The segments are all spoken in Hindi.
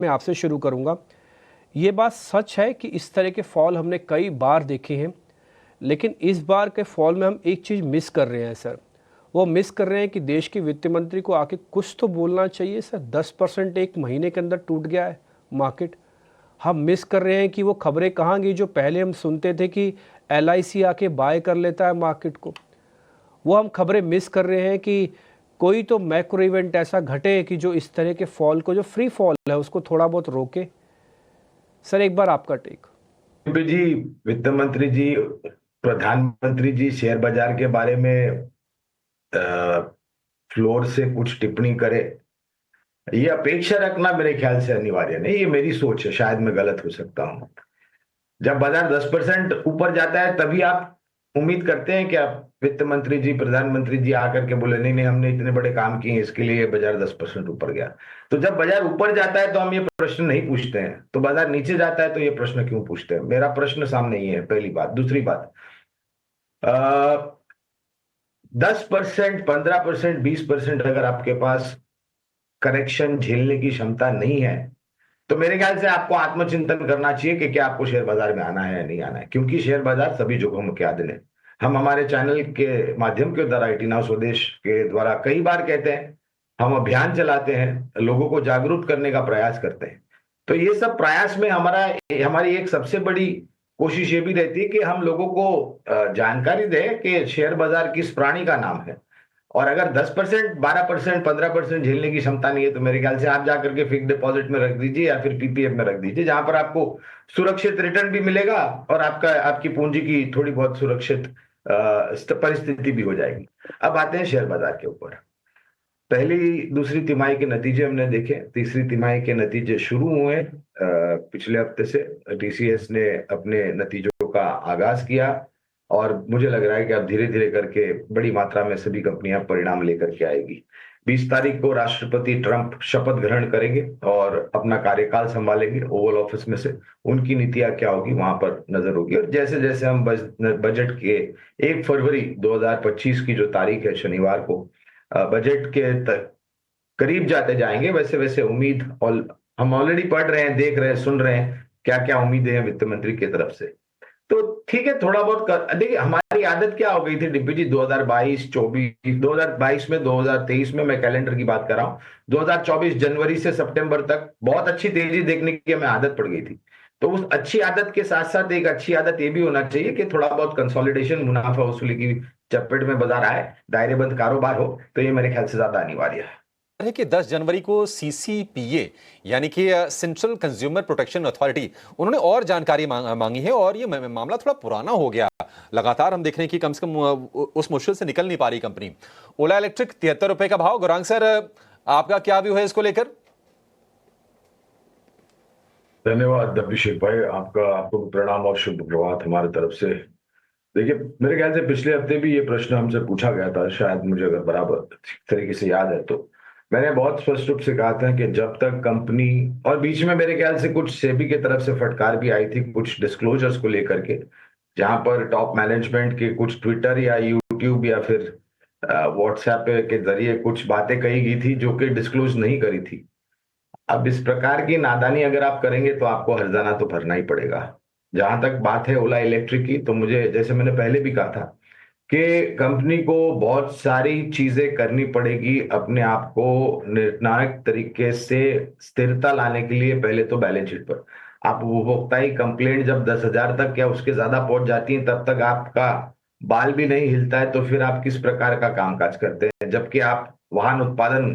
मैं आपसे शुरू करूंगा। ये बात सच है कि इस तरह के फॉल हमने कई बार देखे हैं, लेकिन इस बार के फॉल में हम एक चीज़ मिस कर रहे हैं सर। वो मिस कर रहे हैं कि देश के वित्त मंत्री को आके कुछ तो बोलना चाहिए सर। 10% एक महीने के अंदर टूट गया है मार्केट। हम मिस कर रहे हैं कि वो खबरें कहाँ गई जो पहले हम सुनते थे कि LIC आके बाय कर लेता है मार्केट को। वो हम खबरें मिस कर रहे हैं कि कोई तो मैक्रो इवेंट ऐसा घटे कि जो इस तरह के फॉल को, जो फ्री फॉल है, उसको थोड़ा बहुत रोके। सर एक बार आपका टेक। जी, वित्त मंत्री जी, प्रधानमंत्री जी शेयर बाजार के बारे में फ्लोर से कुछ टिप्पणी करे, ये अपेक्षा रखना मेरे ख्याल से अनिवार्य नहीं। ये मेरी सोच है, शायद मैं गलत हो सकता हूं। जब बाजार 10% ऊपर जाता है तभी आप उम्मीद करते हैं कि आप वित्त मंत्री जी, प्रधानमंत्री जी आकर के बोले नहीं नहीं हमने इतने बड़े काम किए हैं, इसके लिए बाजार 10% ऊपर गया। तो जब बाजार ऊपर जाता है तो हम ये प्रश्न नहीं पूछते हैं, तो बाजार नीचे जाता है तो ये प्रश्न क्यों पूछते हैं? मेरा प्रश्न सामने ही है, पहली बात। दूसरी बात, 10%, 15%, 20% अगर आपके पास करेक्शन झेलने की क्षमता नहीं है तो मेरे ख्याल से आपको आत्मचिंतन करना चाहिए कि क्या आपको शेयर बाजार में आना है या नहीं आना है, क्योंकि शेयर बाजार सभी जोखिमों के आदिन है। हम हमारे चैनल के माध्यम के द्वारा, 18 नाउ स्वदेश के द्वारा कई बार कहते हैं, हम अभियान चलाते हैं, लोगों को जागरूक करने का प्रयास करते हैं। तो ये सब प्रयास में हमारी एक सबसे बड़ी कोशिश ये भी रहती है कि हम लोगों को जानकारी दें कि शेयर बाजार किस प्राणी का नाम है। और अगर 10%, 12%, 15% झेलने की क्षमता नहीं है तो मेरे ख्याल से आप जाकर के फिक्स डिपॉजिट में रख दीजिए या फिर PPF में रख दीजिए, जहां पर आपको सुरक्षित रिटर्न भी मिलेगा और आपकी पूंजी की थोड़ी बहुत सुरक्षित परिस्थिति भी हो जाएगी। अब आते हैं शेयर बाजार के ऊपर। पहली दूसरी तिमाही के नतीजे हमने देखे, तीसरी तिमाही के नतीजे शुरू हुए पिछले हफ्ते से। TCS ने अपने नतीजों का आगाज किया और मुझे लग रहा है कि अब धीरे धीरे करके बड़ी मात्रा में सभी कंपनियां परिणाम लेकर के आएगी। 20 तारीख को राष्ट्रपति ट्रंप शपथ ग्रहण करेंगे और अपना कार्यकाल संभालेंगे ओवल ऑफिस में से। उनकी नीतियां क्या होगी वहां पर नजर होगी, और जैसे जैसे हम बजट के 1 फरवरी 2025 की जो तारीख है, शनिवार को, बजट के करीब जाते जाएंगे, वैसे वैसे उम्मीद, और हम ऑलरेडी पढ़ रहे हैं, देख रहे हैं, सुन रहे हैं क्या क्या उम्मीदें हैं वित्त मंत्री की तरफ से। तो ठीक है, थोड़ा बहुत देखिए हमारी आदत क्या हो गई थी डिम्पी जी, 2022, 24, 2022 में, 2023 में, मैं कैलेंडर की बात कर रहा हूं, 2024 जनवरी से सितंबर तक बहुत अच्छी तेजी देखने की हमें आदत पड़ गई थी। तो उस अच्छी आदत के साथ साथ एक अच्छी आदत ये भी होना चाहिए कि थोड़ा बहुत कंसोलिडेशन, मुनाफा वसूली की चपेट में बाजार आए, दायरेबंद कारोबार हो, तो ये मेरे ख्याल से ज्यादा अनिवार्य है। है कि 10 जनवरी को CCPA यानी कि सेंट्रल कंज्यूमर प्रोटेक्शन अथॉरिटी, उन्होंने और जानकारी मांगी है और ये मामला थोड़ा पुराना हो गया। लगातार हम देख रहे हैं कि कम से कम उस मुश्किल से निकल नहीं पा रही कंपनी। ओला इलेक्ट्रिक 73 रुपए का भाव। गौरांग सर, आपका क्या व्यू है इसको लेकर? धन्यवाद अभिषेक भाई, आपको प्रणाम और शुभ प्रभात हमारे तरफ से। देखिए, मेरे ख्याल से पिछले हफ्ते भी ये प्रश्न हमसे पूछा गया था, शायद मुझे अगर बराबर ठीक तरीके से याद है तो। मैंने बहुत स्पष्ट रूप से कहा था कि जब तक कंपनी, और बीच में मेरे ख्याल से कुछ सेबी की तरफ से फटकार भी आई थी कुछ डिस्क्लोजर्स को लेकर के, जहां पर टॉप मैनेजमेंट के कुछ ट्विटर या यूट्यूब या फिर व्हाट्सएप के जरिए कुछ बातें कही गई थी जो कि डिस्क्लोज नहीं करी थी। अब इस प्रकार की नादानी अगर आप करेंगे तो आपको हर्जाना तो भरना ही पड़ेगा। जहां तक बात है ओला इलेक्ट्रिक की, तो मुझे, जैसे मैंने पहले भी कहा था, कि कंपनी को बहुत सारी चीजें करनी पड़ेगी अपने आप को निर्णायक तरीके से स्थिरता लाने के लिए। पहले तो बैलेंस शीट पर आप उपभोक्ता ही कंप्लेंट जब 10,000 तक या उसके ज्यादा पहुंच जाती है, तब तक आपका बाल भी नहीं हिलता है, तो फिर आप किस प्रकार का कामकाज करते हैं, जबकि आप वाहन उत्पादन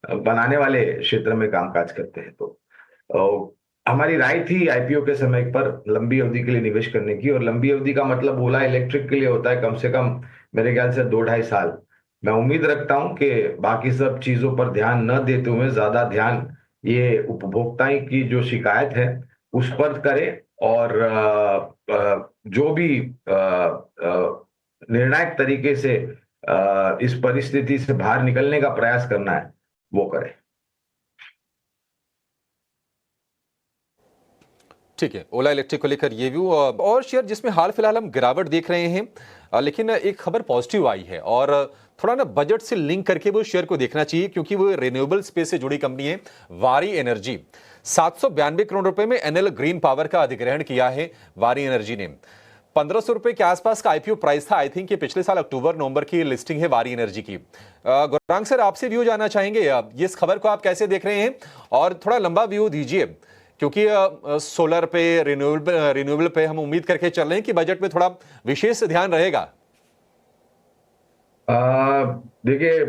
बनाने वाले क्षेत्र में कामकाज करते हैं। तो हमारी राय थी IPO के समय पर लंबी अवधि के लिए निवेश करने की, और लंबी अवधि का मतलब ओला इलेक्ट्रिक के लिए होता है कम से कम मेरे ख्याल से 2-2.5 साल। मैं उम्मीद रखता हूं कि बाकी सब चीजों पर ध्यान न देते हुए ज्यादा ध्यान ये उपभोक्ता की जो शिकायत है उस पर करें, और जो भी निर्णायक तरीके से इस परिस्थिति से बाहर निकलने का प्रयास करना है वो करें। ठीक है, ओला इलेक्ट्रिक को लेकर ये व्यू। और शेयर जिसमें हाल फिलहाल हम गिरावट देख रहे हैं, लेकिन एक खबर पॉजिटिव आई है और थोड़ा ना बजट से लिंक करके वो शेयर को देखना चाहिए, क्योंकि वो रिन्यूएबल स्पेस से जुड़ी कंपनी है। वारी एनर्जी 792 करोड़ रुपए में एनएल ग्रीन पावर का अधिग्रहण किया है वारी एनर्जी ने। 1500 रुपए के आसपास का आईपीओ प्राइस था। आई थिंक ये पिछले साल अक्टूबर नवंबर की लिस्टिंग है वारी एनर्जी की। गौरांग सर, आपसे व्यू जानना चाहेंगे, ये इस खबर को आप कैसे देख रहे हैं और थोड़ा लंबा व्यू दीजिए, क्योंकि सोलर पे, रिन्यूएबल पे हम उम्मीद करके चल रहे हैं कि बजट में थोड़ा विशेष ध्यान रहेगा। देखिए,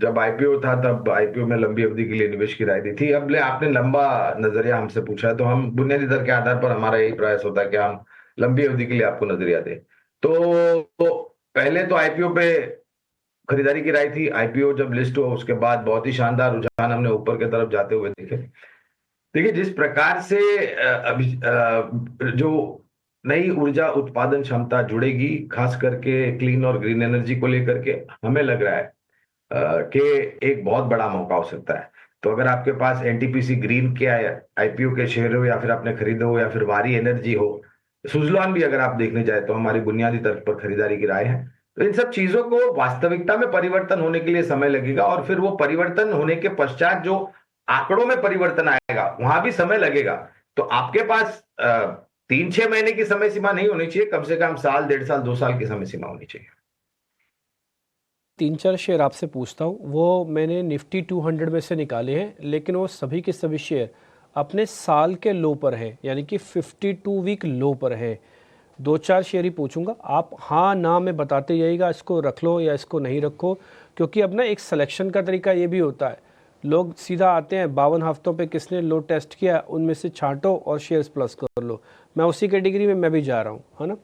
जब आईपीओ था तब आईपीओ में लंबी अवधि के लिए निवेश की राय दी थी। अब आपने लंबा नजरिया हमसे पूछा है, तो हम बुनियादी दर के आधार पर हमारा यही प्रयास होता है कि हम लंबी अवधि के लिए आपको नजरिया दें। तो पहले तो आईपीओ पे खरीदारी की राय थी। आईपीओ जब लिस्ट हुआ उसके बाद बहुत ही शानदार रुझान हमने ऊपर की तरफ जाते हुए देखे। देखिए, जिस प्रकार से अभी जो नई ऊर्जा उत्पादन क्षमता जुड़ेगी, खास करके क्लीन और ग्रीन एनर्जी को लेकर के, हमें लग रहा है कि एक बहुत बड़ा मौका हो सकता है। तो अगर आपके पास एनटीपीसी ग्रीन के आईपीओ के शेयर हो, या फिर आपने खरीदे हो, या फिर वारी एनर्जी हो, सुजलॉन भी अगर आप देखने जाए तो हमारी बुनियादी तर्क पर खरीदारी की राय है। तो इन सब चीजों को वास्तविकता में परिवर्तन होने के लिए समय लगेगा, और फिर वो परिवर्तन होने के पश्चात जो आंकड़ों में परिवर्तन आएगा वहां भी समय लगेगा। तो आपके पास 3-6 महीने की समय सीमा नहीं होनी चाहिए, कम से कम साल, 1.5 साल, 2 साल की समय सीमा होनी चाहिए। 3-4 शेयर आपसे पूछता हूँ, वो मैंने निफ्टी 200 में से निकाले हैं, लेकिन वो सभी के सभी शेयर अपने साल के लो पर है, यानी कि 52 वीक लो पर है। 2-4 शेयर ही पूछूंगा, आप हाँ ना में बताते जाइएगा, इसको रख लो या इसको नहीं रखो, क्योंकि अब ना एक सिलेक्शन का तरीका ये भी होता है। लोग सीधा आते हैं 52 हफ्तों पे किसने लो टेस्ट किया उनमें से छांटो और शेयर्स प्लस कर लो। मैं उसी कैटेगरी में मैं भी जा रहा हूँ, है ना।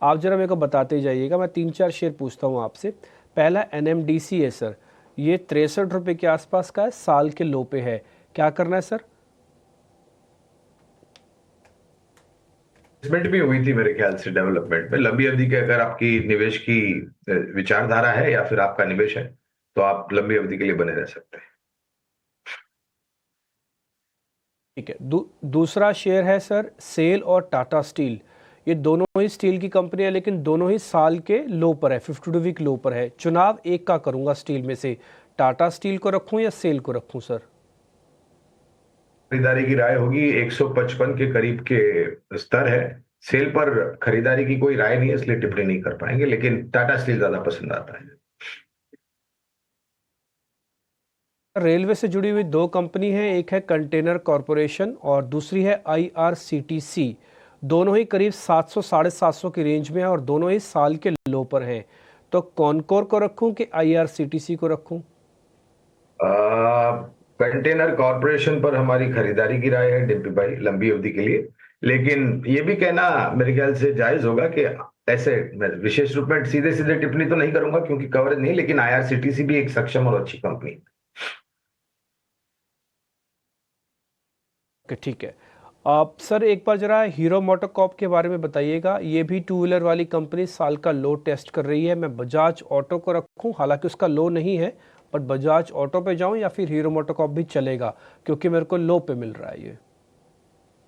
आप ज़रा मेरे को बताते जाइएगा। मैं 3-4 शेयर पूछता हूँ आपसे। पहला एनएमडीसी है सर, ये 63 रुपये के आसपास का है, साल के लो पे है, क्या करना है सर? इन्वेस्टमेंट भी हुई थी मेरे ख्याल से डेवलपमेंट में। लंबी अवधि के अगर आपकी निवेश की विचारधारा है या फिर आपका निवेश है, तो आप लंबी अवधि के लिए बने रह सकते हैं। ठीक है। दूसरा शेयर है सर सेल और टाटा स्टील। ये दोनों ही स्टील की कंपनी है, लेकिन दोनों ही साल के लो पर है, 52 वीक लो पर है। चुनाव एक का करूंगा स्टील में से, टाटा स्टील को रखूं या सेल को रखूं सर? खरीदारी की राय होगी 155 के करीब के स्तर है। सेल पर खरीदारी की कोई राय नहीं है, इसलिए टिप्पणी नहीं कर पाएंगे, लेकिन टाटा स्टील ज्यादा पसंद आता है। रेलवे से जुड़ी हुई दो कंपनी है, एक है कंटेनर कॉरपोरेशन और दूसरी है आईआरसीटीसी। दोनों ही करीब 700-750 की रेंज में है और दोनों ही साल के लो पर हैं। तो कॉनकोर को रखूं कि आईआरसीटीसी को रखूं? कंटेनर कॉरपोरेशन पर हमारी खरीदारी की राय है डिम्पी भाई, लंबी अवधि के लिए। लेकिन ये भी कहना मेरे ख्याल से जायज होगा कि ऐसे मैं विशेष रूप में सीधे सीधे टिप्पणी तो नहीं करूंगा क्योंकि कवरेज नहीं, लेकिन आईआरसीटीसी भी एक सक्षम और अच्छी कंपनी है। ठीक है। आप सर एक बार जरा हीरो मोटोकॉर्प के बारे में बताइएगा। ये भी टू व्हीलर वाली कंपनी, साल का लो टेस्ट कर रही है। मैं बजाज ऑटो को रखूं, हालांकि उसका लो नहीं है, बट बजाज ऑटो पे जाऊं या फिर हीरो मोटोकॉर्प भी चलेगा, क्योंकि मेरे को लो पे मिल रहा है ये।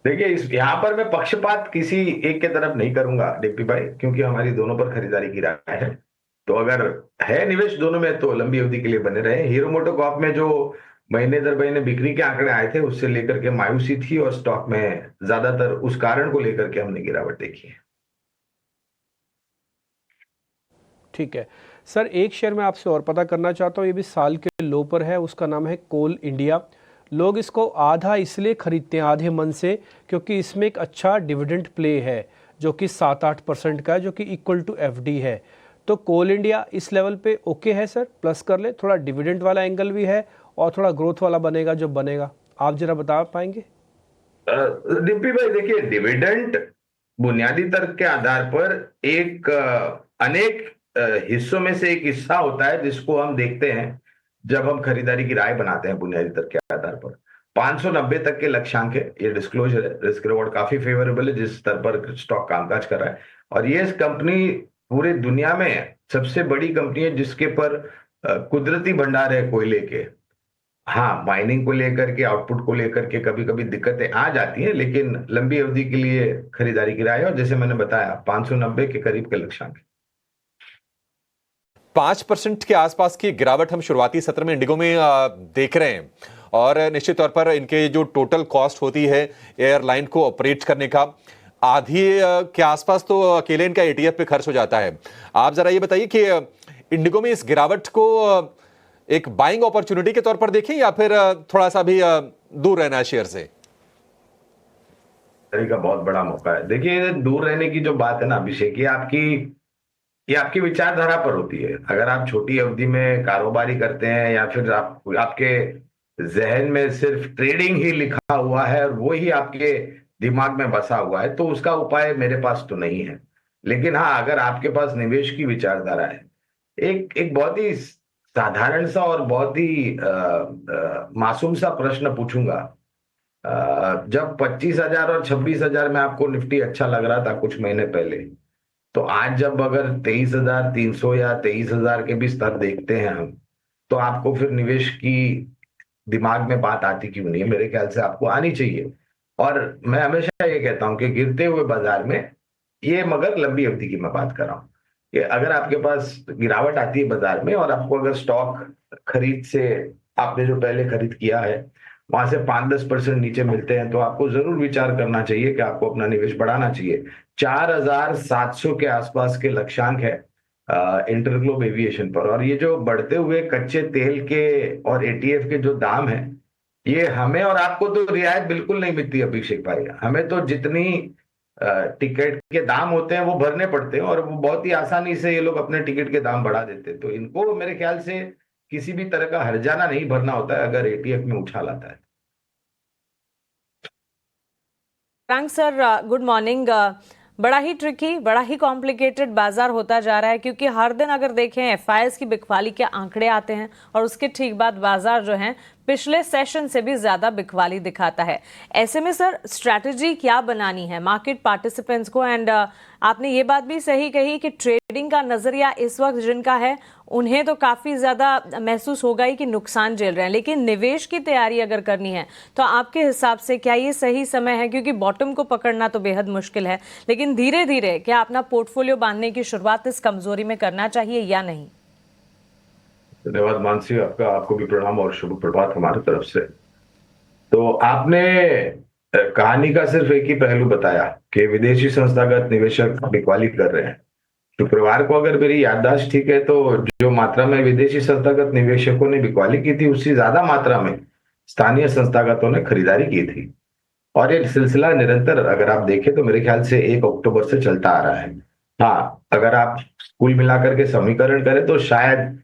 देखिए, इस यहाँ पर मैं पक्षपात किसी एक के तरफ नहीं करूंगा डिम्पी भाई, क्योंकि हमारी दोनों पर खरीदारी की राय है। तो अगर है निवेश दोनों में तो लंबी अवधि के लिए बने रहे। हीरो मोटोकॉर्प में जो महीने दर महीने बिक्री के आंकड़े आए थे उससे लेकर के मायूसी थी, और स्टॉक में ज्यादातर उस कारण को लेकर के हमने गिरावट देखी है। ठीक है सर, एक शेयर मैं आपसे और पता करना चाहता हूँ, ये भी साल के लो पर है, उसका नाम है कोल इंडिया। लोग इसको आधा इसलिए खरीदते हैं आधे मन से, क्योंकि इसमें एक अच्छा डिविडेंड प्ले है जो कि 7-8% का है, जो कि इक्वल टू एफडी है। तो कोल इंडिया इस लेवल पे ओके है सर, प्लस कर ले, थोड़ा डिविडेंड वाला एंगल भी है और थोड़ा ग्रोथ वाला बनेगा जो बनेगा। आप जरा बता पाएंगे? डिम्पी भाई देखिए, डिविडेंड बुनियादी तर्क के आधार पर एक अनेक हिस्सों में से एक हिस्सा होता है जिसको हम देखते हैं जब हम खरीदारी की राय बनाते हैं बुनियादी तर्क के आधार पर। 590 तक के लक्ष्यांक है, ये डिस्क्लोजर है। रिस्क रिवॉर्ड काफी फेवरेबल है जिस स्तर पर स्टॉक कामकाज कर रहा है, और ये कंपनी पूरे दुनिया में सबसे बड़ी कंपनी है जिसके पर कुदरती भंडार है कोयले के। हाँ, माइनिंग को लेकर के, आउटपुट को लेकर के कभी कभी दिक्कतें आ जाती हैं, लेकिन लंबी अवधि के लिए खरीदारी की राय है। और जैसे मैंने बताया 590 के करीब के लक्ष्यांक है। 5% के आसपास की गिरावट हम शुरुआती सत्र में इंडिगो में देख रहे हैं और निश्चित तौर पर इनके जो टोटल कॉस्ट होती है एयरलाइन को ऑपरेट करने का, आधी के आसपास तो अकेले इनका एटीएफ पे खर्च हो जाता है। आप जरा ये बताइए कि इंडिगो में इस गिरावट को एक बाइंग अपॉर्चुनिटी के तौर पर देखें या फिर थोड़ा सा भी दूर रहना है शेयर से? का बहुत बड़ा मौका है। देखिए, दूर रहने की जो बात है ना अभिषेक, ये आपकी विचारधारा पर होती है। अगर आप छोटी अवधि में कारोबारी करते हैं या फिर आपके जहन में सिर्फ ट्रेडिंग ही लिखा हुआ है और वो ही आपके दिमाग में बसा हुआ है, तो उसका उपाय मेरे पास तो नहीं है। लेकिन हाँ, अगर आपके पास निवेश की विचारधारा है, एक एक बहुत ही साधारण सा और बहुत ही मासूम सा प्रश्न पूछूंगा। जब 25,000 और 26,000 में आपको निफ्टी अच्छा लग रहा था कुछ महीने पहले, तो आज जब अगर 23,300 या 23,000 के भी स्तर देखते हैं हम, तो आपको फिर निवेश की दिमाग में बात आती क्यों नहीं है? मेरे ख्याल से आपको आनी चाहिए। और मैं हमेशा ये कहता हूं कि गिरते हुए बाजार में, ये मगर लंबी अवधि की मैं बात कर रहा हूं, कि अगर आपके पास गिरावट आती है बाजार में और आपको अगर स्टॉक खरीद से, आपने जो पहले खरीद किया है वहां से 5-10% नीचे मिलते हैं, तो आपको जरूर विचार करना चाहिए कि आपको अपना निवेश बढ़ाना चाहिए। 4,700 के आसपास के लक्ष्यांक है इंटरग्लोब एविएशन पर। और ये जो बढ़ते हुए कच्चे तेल के और एटीएफ के जो दाम है, ये हमें और आपको तो रियायत बिल्कुल नहीं मिलती अभिषेक भाई। हमें तो जितनी टिकट के दाम होते हैं वो भरने पड़ते हैं, और वो बहुत ही आसानी से ये लोग अपने टिकट के दाम बढ़ा देते हैं। तो इनको मेरे ख्याल से किसी भी तरह का हर्जाना नहीं भरना होता है अगर एटीएफ में उछाल आता है। Thanks sir, good morning. बड़ा ही ट्रिकी, बड़ा ही कॉम्प्लिकेटेड बाजार होता जा रहा है, क्योंकि हर दिन अगर देखें एफआईएस की बिकवाली के आंकड़े आते हैं और उसके ठीक बाद बाजार जो है पिछले सेशन से भी ज्यादा बिकवाली दिखाता है। ऐसे में सर स्ट्रैटेजी क्या बनानी है मार्केट पार्टिसिपेंट्स को? एंड आपने ये बात भी सही कही कि ट्रेडिंग का नजरिया इस वक्त जिनका है उन्हें तो काफी ज्यादा महसूस होगा ही कि नुकसान झेल रहे हैं, लेकिन निवेश की तैयारी अगर करनी है तो आपके हिसाब से क्या ये सही समय है? क्योंकि बॉटम को पकड़ना तो बेहद मुश्किल है, लेकिन धीरे धीरे क्या अपना पोर्टफोलियो बांधने की शुरुआत इस कमजोरी में करना चाहिए या नहीं? धन्यवाद मानसी, आपको भी प्रणाम और शुभ प्रभात हमारी तरफ से। तो आपने कहानी का सिर्फ एक ही पहलू बताया कि विदेशी संस्थागत निवेशक बिकवाली कर रहे हैं। शुक्रवार को अगर मेरी याददाश्त ठीक है तो जो मात्रा में विदेशी संस्थागत निवेशकों ने बिकवाली की थी, उससे ज्यादा मात्रा में स्थानीय संस्थागतों ने खरीदारी की थी। और ये सिलसिला निरंतर अगर आप देखें तो मेरे ख्याल से 1 अक्टूबर से चलता आ रहा है। हाँ, अगर आप कुल मिलाकर के समीकरण करें तो शायद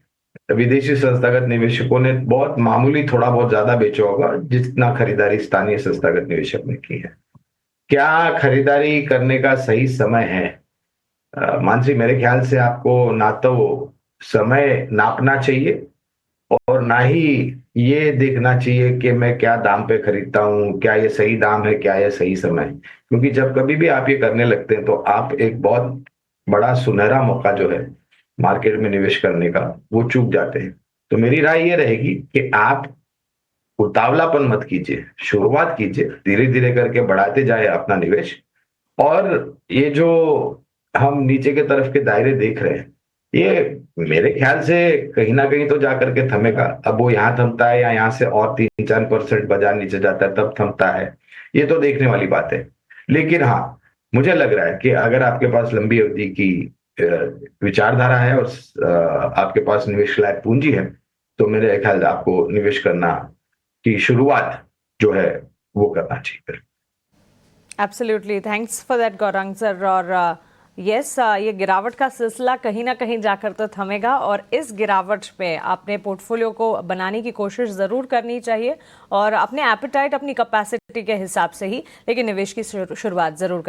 विदेशी संस्थागत निवेशकों ने बहुत मामूली थोड़ा बहुत ज्यादा बेचा होगा जितना खरीदारी स्थानीय संस्थागत निवेशक ने की है। क्या खरीदारी करने का सही समय है? मानसी, मेरे ख्याल से आपको ना तो समय नापना चाहिए और ना ही ये देखना चाहिए कि मैं क्या दाम पे खरीदता हूँ, क्या ये सही दाम है, क्या ये सही समय है। क्योंकि जब कभी भी आप ये करने लगते हैं तो आप एक बहुत बड़ा सुनहरा मौका जो है मार्केट में निवेश करने का, वो चूक जाते हैं। तो मेरी राय ये रहेगी कि आप उतावलापन मत कीजिए, शुरुआत कीजिए, धीरे धीरे करके बढ़ाते जाए अपना निवेश। और ये जो हम नीचे के तरफ के दायरे देख रहे हैं, ये मेरे ख्याल से कहीं ना कहीं तो जाकर के थमेगा। अब वो यहाँ थमता है या यहाँ से और 3-4% बाजार नीचे जाता है तब थमता है, ये तो देखने वाली बात है। लेकिन हाँ, मुझे लग रहा है कि अगर आपके पास लंबी अवधि की विचारधारा है और आपके पास निवेश लायक पूंजी है, तो मेरे ख्याल से आपको निवेश करना की शुरुआत जो है वो करना चाहिए। Absolutely, thanks for that Gaurang sir. और यस, ये गिरावट का सिलसिला कहीं ना कहीं जाकर तो थमेगा और इस गिरावट पे अपने पोर्टफोलियो को बनाने की कोशिश ज़रूर करनी चाहिए और अपने एपेटाइट, अपनी कैपेसिटी के हिसाब से ही, लेकिन निवेश की शुरुआत ज़रूर